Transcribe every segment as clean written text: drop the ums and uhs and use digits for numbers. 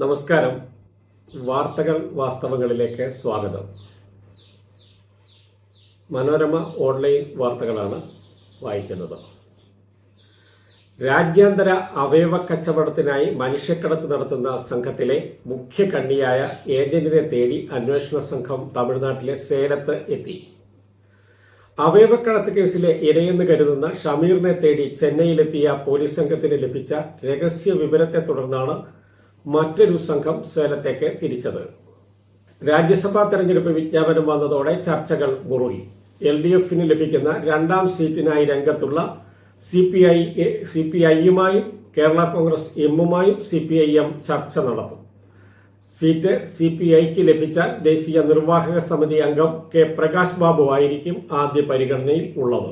നമസ്കാരം. വാർത്തകൾ വാസ്തവങ്ങളിലേക്ക് സ്വാഗതം. മനോരമ ഓൺലൈൻ വാർത്തകളാണ് വായിക്കുന്നത്. രാജ്യാന്തര അവയവ കച്ചവടത്തിനായി മനുഷ്യക്കടത്ത് നടത്തുന്ന സംഘത്തിലെ മുഖ്യ കണ്ണിയായ ഏജന്റിനെ തേടി അന്വേഷണ സംഘം തമിഴ്നാട്ടിലെ സേലത്ത് എത്തി. അവയവക്കടത്ത് കേസിലെ ഇരയെന്ന് കരുതുന്ന ഷമീറിനെ തേടി ചെന്നൈയിലെത്തിയ പോലീസ് സംഘത്തിന് ലഭിച്ച രഹസ്യ വിവരത്തെ തുടർന്നാണ് മറ്റൊരു സംഘം സേലത്തേക്ക് തിരിച്ചത്. രാജ്യസഭാ തെരഞ്ഞെടുപ്പ് വിജ്ഞാപനം വന്നതോടെ ചർച്ചകൾ മുറുകി. LDFന് ലഭിക്കുന്ന രണ്ടാം സീറ്റിനായി രംഗത്തുള്ള CPIയുമായും കേരള കോൺഗ്രസ് എമ്മുമായും CPIM ചർച്ച നടത്തും. സീറ്റ് CPIക്ക് ലഭിച്ചാൽ ദേശീയ നിർവാഹക സമിതി അംഗം K പ്രകാശ് ബാബു ആയിരിക്കും ആദ്യ പരിഗണനയിൽ ഉള്ളത്.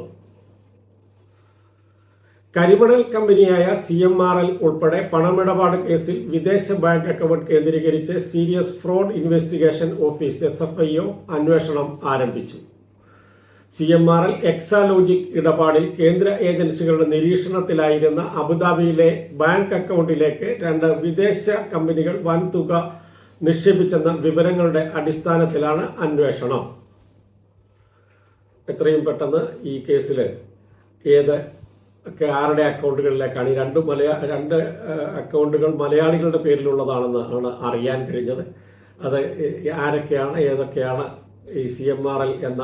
കരിമണൽ കമ്പനിയായ CMRL ഉൾപ്പെടെ പണമിടപാട് കേസിൽ വിദേശ ബാങ്ക് അക്കൗണ്ട് കേന്ദ്രീകരിച്ച് serious fraud investigation office SFIO അന്വേഷണം ആരംഭിച്ചു. CMRL എക്സാലോജിക് ഇടപാടിൽ കേന്ദ്ര ഏജൻസികളുടെ നിരീക്ഷണത്തിലായിരുന്ന അബുദാബിയിലെ ബാങ്ക് അക്കൗണ്ടിലേക്ക് 2 വിദേശ കമ്പനികൾ വൻതുക നിക്ഷേപിച്ചെന്ന വിവരങ്ങളുടെ അടിസ്ഥാനത്തിലാണ് അന്വേഷണം. എത്രയും പെട്ടെന്ന് ഈ കേസിൽ ആരുടെ അക്കൗണ്ടുകളിലേക്കാണ് ഈ രണ്ട് അക്കൗണ്ടുകൾ മലയാളികളുടെ പേരിലുള്ളതാണെന്ന് ആണ് അറിയാൻ കഴിഞ്ഞത്. അത് ആരൊക്കെയാണ് ഏതൊക്കെയാണ് ഈ CMRL എന്ന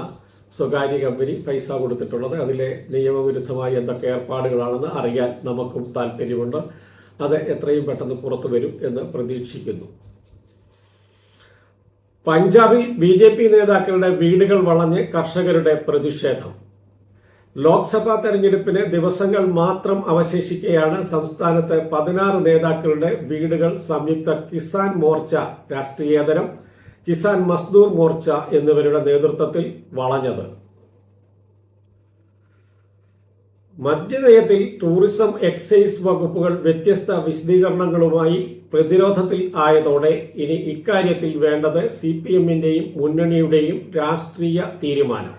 സ്വകാര്യ കമ്പനി പൈസ കൊടുത്തിട്ടുള്ളത്, അതിലെ നിയമവിരുദ്ധമായി എന്തൊക്കെ ഏർപ്പാടുകളാണെന്ന് അറിയാൻ നമുക്കും താല്പര്യമുണ്ട്. അത് എത്രയും പെട്ടെന്ന് പുറത്തു വരും എന്ന് പ്രതീക്ഷിക്കുന്നു. പഞ്ചാബിൽ BJP നേതാക്കളുടെ വീടുകൾ വളഞ്ഞ് കർഷകരുടെ പ്രതിഷേധം. ലോക്സഭാ തെരഞ്ഞെടുപ്പിന് ദിവസങ്ങൾ മാത്രം അവശേഷിക്കെയാണ് സംസ്ഥാനത്ത് 16 നേതാക്കളുടെ വീടുകൾ സംയുക്ത കിസാൻ മോർച്ച, രാഷ്ട്രീയേതരം കിസാൻ മസ്ദൂർ മോർച്ച എന്നിവരുടെ നേതൃത്വത്തിൽ വളഞ്ഞത്. മദ്യനയത്തിൽ ടൂറിസം, എക്സൈസ് വകുപ്പുകൾ വ്യത്യസ്ത വിശദീകരണങ്ങളുമായി പ്രതിരോധത്തിൽ ആയതോടെ ഇനി ഇക്കാര്യത്തിൽ വേണ്ടത് CPMന്റെയും മുന്നണിയുടെയും രാഷ്ട്രീയ തീരുമാനം.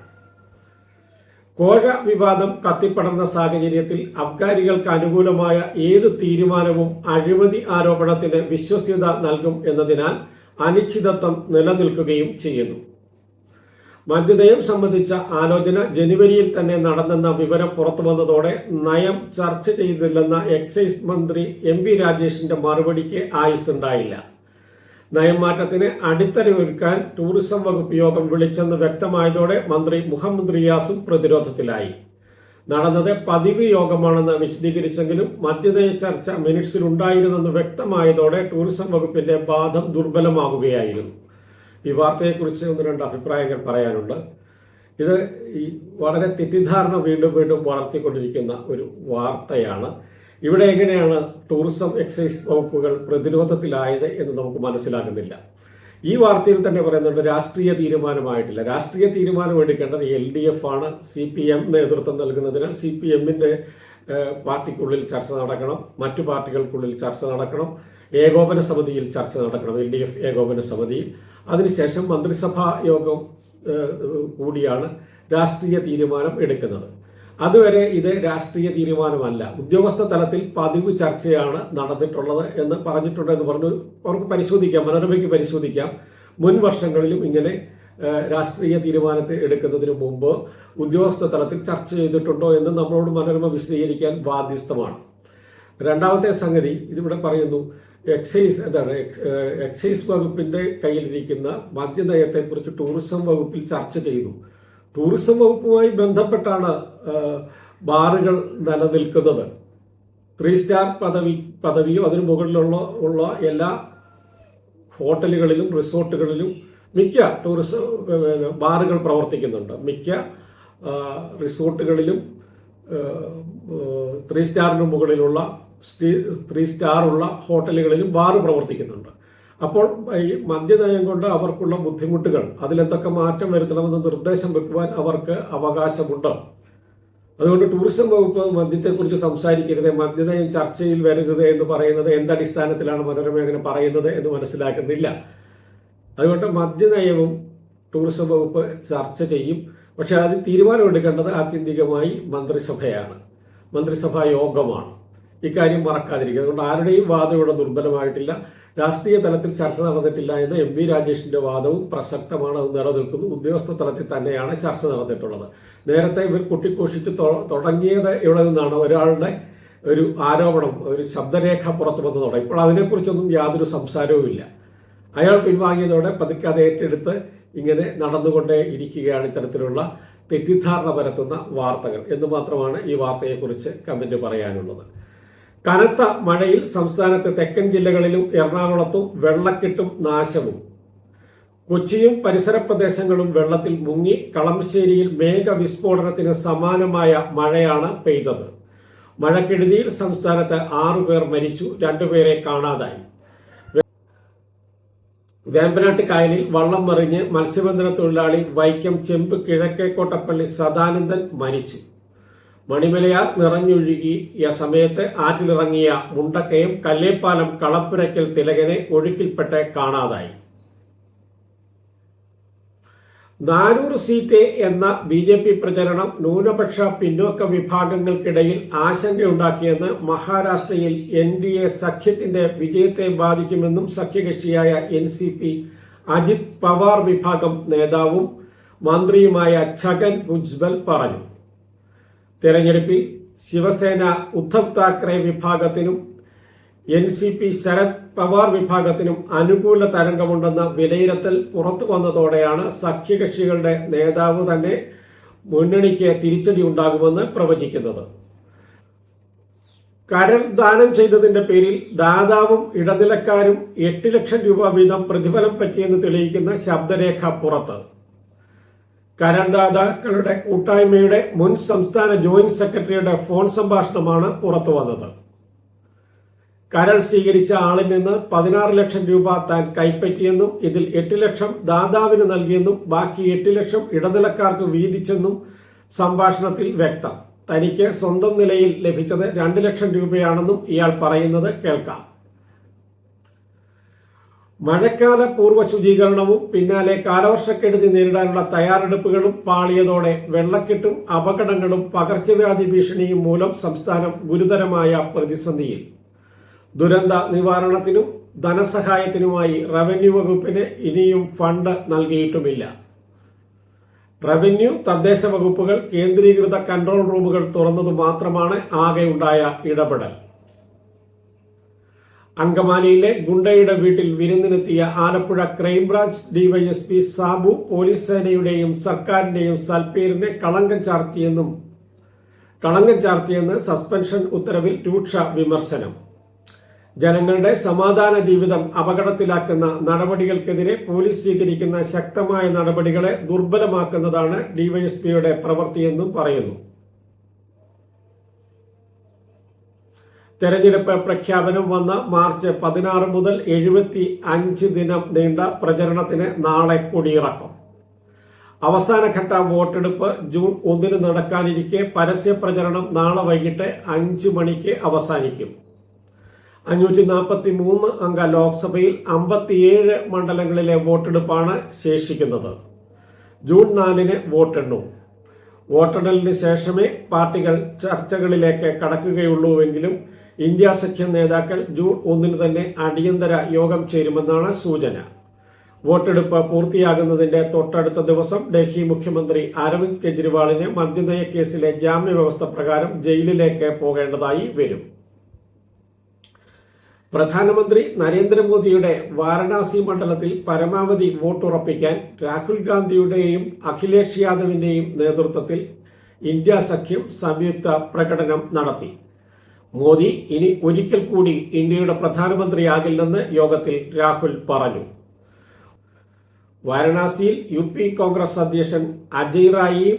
കോഴ വിവാദം കത്തിപ്പടർന്ന സാഹചര്യത്തിൽ അബ്കാരികൾക്ക് അനുകൂലമായ ഏത് തീരുമാനവും അഴിമതി ആരോപണത്തിന് വിശ്വസ്യത നൽകും എന്നതിനാൽ അനിശ്ചിതത്വം നിലനിൽക്കുകയും ചെയ്യുന്നു. മദ്യനയം സംബന്ധിച്ച ആലോചന ജനുവരിയിൽ തന്നെ നടന്നെന്ന വിവരം പുറത്തുവന്നതോടെ നയം ചർച്ച ചെയ്തില്ലെന്ന എക്സൈസ് മന്ത്രി MP രാജേഷിന്റെ മറുപടിക്ക് ആയുസ്സുണ്ടായില്ല. നയംമാറ്റത്തിന് അടിത്തറയൊരുക്കാൻ ടൂറിസം വകുപ്പ് യോഗം വിളിച്ചെന്ന് വ്യക്തമായതോടെ മന്ത്രി മുഹമ്മദ് റിയാസും പ്രതിരോധത്തിലായി. നടന്നത് പതിവ് യോഗമാണെന്ന് വിശദീകരിച്ചെങ്കിലും മദ്യനയ ചർച്ച മിനിറ്റ്സിലുണ്ടായിരുന്നെന്ന് വ്യക്തമായതോടെ ടൂറിസം വകുപ്പിന്റെ വാദം ദുർബലമാകുകയായിരുന്നു. ഈ വാർത്തയെക്കുറിച്ച് 1-2 അഭിപ്രായങ്ങൾ പറയാനുണ്ട്. ഇത് വളരെ തെറ്റിദ്ധാരണ വീണ്ടും വളർത്തിക്കൊണ്ടിരിക്കുന്ന ഒരു വാർത്തയാണ്. ഇവിടെ എങ്ങനെയാണ് ടൂറിസം, എക്സൈസ് വകുപ്പുകൾ പ്രതിരോധത്തിലായത് എന്ന് നമുക്ക് മനസ്സിലാകുന്നില്ല. ഈ വാർത്തയിൽ തന്നെ പറയുന്നുണ്ട് രാഷ്ട്രീയ തീരുമാനമായിട്ടില്ല. രാഷ്ട്രീയ തീരുമാനം എടുക്കേണ്ടത് LDF ആണ്. CPM നേതൃത്വം നൽകുന്നതിനാൽ CPMന്റെ പാർട്ടിക്കുള്ളിൽ ചർച്ച നടക്കണം, മറ്റു പാർട്ടികൾക്കുള്ളിൽ ചർച്ച നടക്കണം, ഏകോപന സമിതിയിൽ ചർച്ച നടക്കണം, LDF ഏകോപന സമിതിയിൽ. അതിനുശേഷം മന്ത്രിസഭാ യോഗം കൂടിയാണ് രാഷ്ട്രീയ തീരുമാനം എടുക്കുന്നത്. അതുവരെ ഇത് രാഷ്ട്രീയ തീരുമാനമല്ല, ഉദ്യോഗസ്ഥ തലത്തിൽ പതിവ് ചർച്ചയാണ് നടന്നിട്ടുള്ളത് എന്ന് പറഞ്ഞിട്ടുണ്ടെന്ന് പറഞ്ഞു. അവർക്ക് പരിശോധിക്കാം, മനോരമയ്ക്ക് പരിശോധിക്കാം. മുൻ വർഷങ്ങളിലും ഇങ്ങനെ രാഷ്ട്രീയ തീരുമാനത്തെ എടുക്കുന്നതിന് മുമ്പ് ഉദ്യോഗസ്ഥ തലത്തിൽ ചർച്ച ചെയ്തിട്ടുണ്ടോ എന്ന് നമ്മളോട് മനോരമ വിശദീകരിക്കാൻ ബാധ്യസ്ഥമാണ്. രണ്ടാമത്തെ സംഗതി, ഇതിവിടെ പറയുന്നു എക്സൈസ് വകുപ്പിന്റെ കയ്യിലിരിക്കുന്ന മദ്യനയത്തെക്കുറിച്ച് ടൂറിസം വകുപ്പിൽ ചർച്ച ചെയ്തു. ടൂറിസം വകുപ്പുമായി ബന്ധപ്പെട്ടാണ് ബാറുകൾ നിലനിൽക്കുന്നത്. 3 സ്റ്റാർ പദവിയോ അതിന് മുകളിലുള്ള എല്ലാ ഹോട്ടലുകളിലും റിസോർട്ടുകളിലും മിക്ക ബാറുകൾ പ്രവർത്തിക്കുന്നുണ്ട്. മിക്ക റിസോർട്ടുകളിലും 3 സ്റ്റാറിന് മുകളിലുള്ള 3 സ്റ്റാർ ഉള്ള ഹോട്ടലുകളിലും ബാറ് പ്രവർത്തിക്കുന്നുണ്ട്. അപ്പോൾ ഈ മദ്യനയം കൊണ്ട് അവർക്കുള്ള ബുദ്ധിമുട്ടുകൾ, അതിലെന്തൊക്കെ മാറ്റം വരുത്തണമെന്ന് നിർദ്ദേശം വെക്കുവാൻ അവർക്ക് അവകാശമുണ്ട്. അതുകൊണ്ട് ടൂറിസം വകുപ്പ് മദ്യത്തെക്കുറിച്ച് സംസാരിക്കരുത്, മദ്യനയം ചർച്ചയിൽ വരരുത് എന്ന് പറയുന്നത് എന്തടിസ്ഥാനത്തിലാണ് മനോരമ അങ്ങനെ പറയുന്നത് എന്ന് മനസ്സിലാക്കുന്നില്ല. അതുകൊണ്ട് മദ്യനയവും ടൂറിസം വകുപ്പ് ചർച്ച ചെയ്യും. പക്ഷെ അത് തീരുമാനമെടുക്കേണ്ടത് ആത്യന്തികമായി മന്ത്രിസഭയാണ്, മന്ത്രിസഭാ യോഗമാണ്. ഇക്കാര്യം മറക്കാതിരിക്കുക. അതുകൊണ്ട് ആരുടെയും വാദം ഇവിടെ ദുർബലമായിട്ടില്ല. രാഷ്ട്രീയ തലത്തിൽ ചർച്ച നടന്നിട്ടില്ല എന്ന എം.വി. രാജേഷിന്റെ വാദവും പ്രസക്തമാണ്. അത് നിലനിൽക്കുന്നു. ഉദ്യോഗസ്ഥ തലത്തിൽ തന്നെയാണ് ചർച്ച നടന്നിട്ടുള്ളത്. നേരത്തെ ഇവർ കുട്ടിഘോഷിച്ച് തുടങ്ങിയത് ഇവിടെ നിന്നാണ്. ഒരാളുടെ ഒരു ആരോപണം, ഒരു ശബ്ദരേഖ പുറത്തു വന്നതോടെ ഇപ്പോൾ അതിനെക്കുറിച്ചൊന്നും യാതൊരു സംസാരവുമില്ല. അയാൾ പിൻവാങ്ങിയതോടെ പതുക്കെ അത് ഏറ്റെടുത്ത് ഇങ്ങനെ നടന്നുകൊണ്ടേ ഇരിക്കുകയാണ് ഇത്തരത്തിലുള്ള തെറ്റിദ്ധാരണ പരത്തുന്ന വാർത്തകൾ എന്ന് മാത്രമാണ് ഈ വാർത്തയെക്കുറിച്ച് കമന്റ് പറയാനുള്ളത്. കനത്ത മഴയിൽ സംസ്ഥാനത്തെ തെക്കൻ ജില്ലകളിലും എറണാകുളത്തും വെള്ളക്കെട്ടും നാശവും. കൊച്ചിയും പരിസര പ്രദേശങ്ങളും വെള്ളത്തിൽ മുങ്ങി. കളമശ്ശേരിയിൽ മേഘവിസ്ഫോടനത്തിന് സമാനമായ മഴയാണ് പെയ്തത്. മഴക്കെടുതിയിൽ സംസ്ഥാനത്ത് 6 പേർ മരിച്ചു, 2 പേരെ കാണാതായി. വേമ്പനാട്ട് കായലിൽ വള്ളം മറിഞ്ഞ് മത്സ്യബന്ധന തൊഴിലാളി വൈക്കം ചെമ്പ് കിഴക്കേക്കോട്ടപ്പള്ളി സദാനന്ദൻ മരിച്ചു. മണിമലയാർ നിറഞ്ഞൊഴുകിയ സമയത്ത് ആറ്റിലിറങ്ങിയ മുണ്ടക്കയം കല്ലേപ്പാലം കളപ്പുരയ്ക്കൽ തിലകനെ ഒഴുക്കിൽപ്പെട്ട് കാണാതായി. 400 സീറ്റ് എന്ന BJP പ്രചരണം ന്യൂനപക്ഷ പിന്നോക്ക വിഭാഗങ്ങൾക്കിടയിൽ ആശങ്കയുണ്ടാക്കിയെന്ന് മഹാരാഷ്ട്രയിൽ NDA സഖ്യത്തിന്റെ വിജയത്തെ ബാധിക്കുമെന്നും സഖ്യകക്ഷിയായ NCP അജിത് പവാർ വിഭാഗം നേതാവും മന്ത്രിയുമായ ഛഗൻ ഭുജ്ബൽ പറഞ്ഞു. തെരഞ്ഞെടുപ്പിൽ ശിവസേന ഉദ്ധവ് താക്കറെ വിഭാഗത്തിനും NCP ശരത് പവാർ വിഭാഗത്തിനും അനുകൂല തരംഗമുണ്ടെന്ന വിലയിരുത്തൽ പുറത്തു വന്നതോടെയാണ് സഖ്യകക്ഷികളുടെ നേതാവ് തന്നെ മുന്നണിക്ക് തിരിച്ചടി ഉണ്ടാകുമെന്ന് പ്രവചിക്കുന്നത്. കരൾ ദാനം ചെയ്തതിന്റെ പേരിൽ ദാതാവും ഇടനിലക്കാരും 8 ലക്ഷം രൂപ വീതം പ്രതിഫലം പറ്റിയെന്ന് തെളിയിക്കുന്ന ശബ്ദരേഖ പുറത്ത്. കരൾദാതാക്കളുടെ കൂട്ടായ്മയുടെ മുൻ സംസ്ഥാന ജോയിന്റ് സെക്രട്ടറിയുടെ ഫോൺ സംഭാഷണമാണ് പുറത്തു വന്നത്. കരൾ സ്വീകരിച്ച ആളിൽ നിന്ന് 16 ലക്ഷം രൂപ താൻ കൈപ്പറ്റിയെന്നും ഇതിൽ 8 ലക്ഷം ദാതാവിന് നൽകിയെന്നും ബാക്കി 8 ലക്ഷം ഇടനിലക്കാർക്ക് വീതിച്ചെന്നും സംഭാഷണത്തിൽ വ്യക്തം. തനിക്ക് സ്വന്തം നിലയിൽ ലഭിച്ചത് 2 ലക്ഷം രൂപയാണെന്നും ഇയാൾ പറയുന്നത് കേൾക്കാം. മഴക്കാല പൂർവ്വ ശുചീകരണവും പിന്നാലെ കാലവർഷക്കെടുതി നേരിടാനുള്ള തയ്യാറെടുപ്പുകളും പാളിയതോടെ വെള്ളക്കെട്ടും അപകടങ്ങളും പകർച്ചവ്യാധി ഭീഷണിയും മൂലം സംസ്ഥാനം ഗുരുതരമായ പ്രതിസന്ധിയിൽ. ദുരന്ത നിവാരണത്തിനും ധനസഹായത്തിനുമായി റവന്യൂ വകുപ്പിന് ഇനിയും ഫണ്ട് നൽകിയിട്ടുമില്ല. റവന്യൂ, തദ്ദേശ വകുപ്പുകൾ കേന്ദ്രീകൃത കൺട്രോൾ റൂമുകൾ തുറന്നതു മാത്രമാണ് ആകെയുണ്ടായ ഇടപെടൽ. അങ്കമാലിയിലെ ഗുണ്ടയുടെ വീട്ടിൽ വിരുന്നിനെത്തിയ Alappuzha crime branch DYSP Sabu police സേനയുടെയും സർക്കാരിന്റെയും സൽപ്പേരിനെ കളങ്കം ചാർത്തിയെന്ന് സസ്പെൻഷൻ ഉത്തരവിൽ രൂക്ഷ വിമർശനം. ജനങ്ങളുടെ സമാധാന ജീവിതം അപകടത്തിലാക്കുന്ന നടപടികൾക്കെതിരെ പോലീസ് സ്വീകരിക്കുന്ന ശക്തമായ നടപടികളെ ദുർബലമാക്കുന്നതാണ് DYSPയുടെ പ്രവൃത്തിയെന്നും പറയുന്നു. തെരഞ്ഞെടുപ്പ് പ്രഖ്യാപനം വന്ന മാർച്ച് 16 മുതൽ 75 ദിനം നീണ്ട പ്രചരണത്തിന് നാളെ കൊടിയിറക്കും. അവസാനഘട്ട വോട്ടെടുപ്പ് ജൂൺ 1 നടക്കാനിരിക്കെ പരസ്യ പ്രചരണം നാളെ വൈകിട്ട് 5 മണിക്ക് അവസാനിക്കും. 543 അംഗ ലോക്സഭയിൽ 57 മണ്ഡലങ്ങളിലെ വോട്ടെടുപ്പാണ് ശേഷിക്കുന്നത്. ജൂൺ 4 വോട്ടെണ്ണും. വോട്ടെണ്ണലിന് ശേഷമേ പാർട്ടികൾ ചർച്ചകളിലേക്ക് കടക്കുകയുള്ളൂവെങ്കിലും ഇന്ത്യ സഖ്യം നേതാക്കൾ ജൂൺ 1 തന്നെ അടിയന്തര യോഗം ചേരുമെന്നാണ് സൂചന. വോട്ടെടുപ്പ് പൂർത്തിയാകുന്നതിന്റെ തൊട്ടടുത്ത ദിവസം ഡൽഹി മുഖ്യമന്ത്രി അരവിന്ദ് കെജ്രിവാളിന് മദ്യനയ കേസിലെ ജാമ്യവ്യവസ്ഥ പ്രകാരം ജയിലിലേക്ക് പോകേണ്ടതായി വരും. പ്രധാനമന്ത്രി നരേന്ദ്രമോദിയുടെ വാരണാസി മണ്ഡലത്തിൽ പരമാവധി വോട്ടുറപ്പിക്കാൻ രാഹുൽ ഗാന്ധിയുടെയും അഖിലേഷ് യാദവിന്റെയും നേതൃത്വത്തിൽ ഇന്ത്യ സഖ്യം സംയുക്ത പ്രകടനം നടത്തി. മോദി ഇനി ഒരിക്കൽ കൂടി ഇന്ത്യയുടെ പ്രധാനമന്ത്രിയാകില്ലെന്ന് യോഗത്തിൽ രാഹുൽ പറഞ്ഞു. വാരണാസിയിൽ UP കോൺഗ്രസ് അധ്യക്ഷൻ അജയ് റായിയും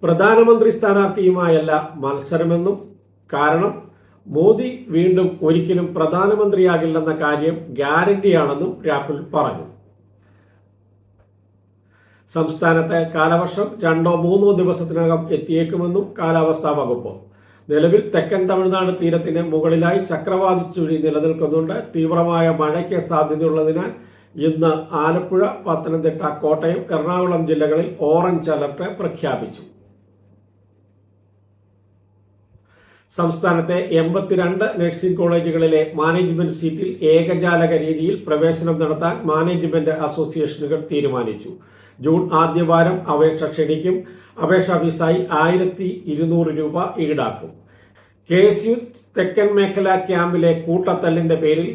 പ്രധാനമന്ത്രി സ്ഥാനാർത്ഥിയുമായല്ല മത്സരമെന്നും കാരണം മോദി വീണ്ടും ഒരിക്കലും പ്രധാനമന്ത്രിയാകില്ലെന്ന കാര്യം ഗ്യാരണ്ടിയാണെന്നും രാഹുൽ പറഞ്ഞു. സംസ്ഥാനത്ത് കാലവർഷം 2-3 ദിവസത്തിനകം എത്തിയേക്കുമെന്നും കാലാവസ്ഥാ വകുപ്പ്. നിലവിൽ തെക്കൻ തമിഴ്നാട് തീരത്തിന് മുകളിലായി ചക്രവാത ചുഴി നിലനിൽക്കുന്നുണ്ട്. തീവ്രമായ മഴയ്ക്ക് സാധ്യതയുള്ളതിനാൽ ഇന്ന് ആലപ്പുഴ, പത്തനംതിട്ട, കോട്ടയം, എറണാകുളം ജില്ലകളിൽ ഓറഞ്ച് അലർട്ട് പ്രഖ്യാപിച്ചു. സംസ്ഥാനത്തെ 82 നഴ്സിംഗ് കോളേജുകളിലെ മാനേജ്മെന്റ് സീറ്റിൽ ഏകജാലക രീതിയിൽ പ്രവേശനം നടത്താൻ മാനേജ്മെന്റ് അസോസിയേഷനുകൾ തീരുമാനിച്ചു. ജൂൺ ആദ്യവാരം അപേക്ഷ ക്ഷണിക്കും. അപേക്ഷാ ഫീസായി 1200 രൂപ ഈടാക്കും. KSU തെക്കൻ മേഖലാ ക്യാമ്പിലെ കൂട്ടത്തല്ലിന്റെ പേരിൽ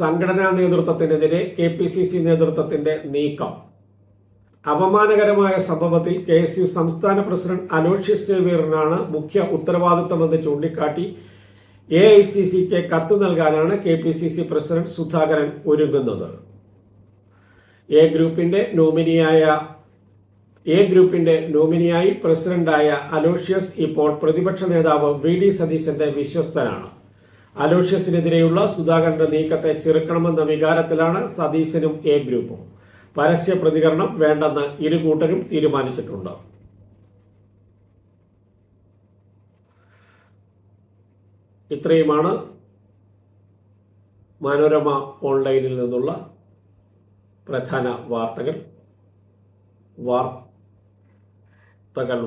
സംഘടനാ നേതൃത്വത്തിനെതിരെ KPCC നേതൃത്വത്തിന്റെ നീക്കം. അപമാനകരമായ സംഭവത്തിൽ KSU സംസ്ഥാന പ്രസിഡന്റ് അലോഷ്യസ് സേവ്യറിനാണ് മുഖ്യ ഉത്തരവാദിത്തമെന്ന് ചൂണ്ടിക്കാട്ടി AICCക്ക് കത്ത് നൽകാനാണ് KPCC പ്രസിഡന്റ് സുധാകരൻ ഒരുങ്ങുന്നത്. എ ഗ്രൂപ്പിന്റെ നോമിനിയായി പ്രസിഡന്റായ അലോഷ്യസ് ഇപ്പോൾ പ്രതിപക്ഷ നേതാവ് VD സതീശന്റെ വിശ്വസ്തനാണ്. അലോഷ്യസിനെതിരെയുള്ള സുധാകരന്റെ നീക്കത്തെ ചെറുക്കണമെന്ന വികാരത്തിലാണ് സതീശനും എ ഗ്രൂപ്പും. പരസ്യ പ്രതികരണം വേണ്ടെന്ന് ഇരു കൂട്ടരും തീരുമാനിച്ചിട്ടുണ്ട്. ഇത്രയുമാണ് മനോരമ ഓൺലൈനിൽ നിന്നുള്ള പ്രധാന വാർത്തകൾ.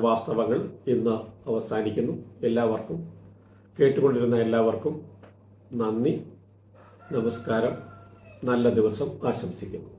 വാസ്തവങ്ങൾ ഇന്ന് അവസാനിക്കുന്നു. എല്ലാവർക്കും, കേട്ടുകൊണ്ടിരുന്ന എല്ലാവർക്കും നന്ദി, നമസ്കാരം, നല്ല ദിവസം ആശംസിക്കുന്നു.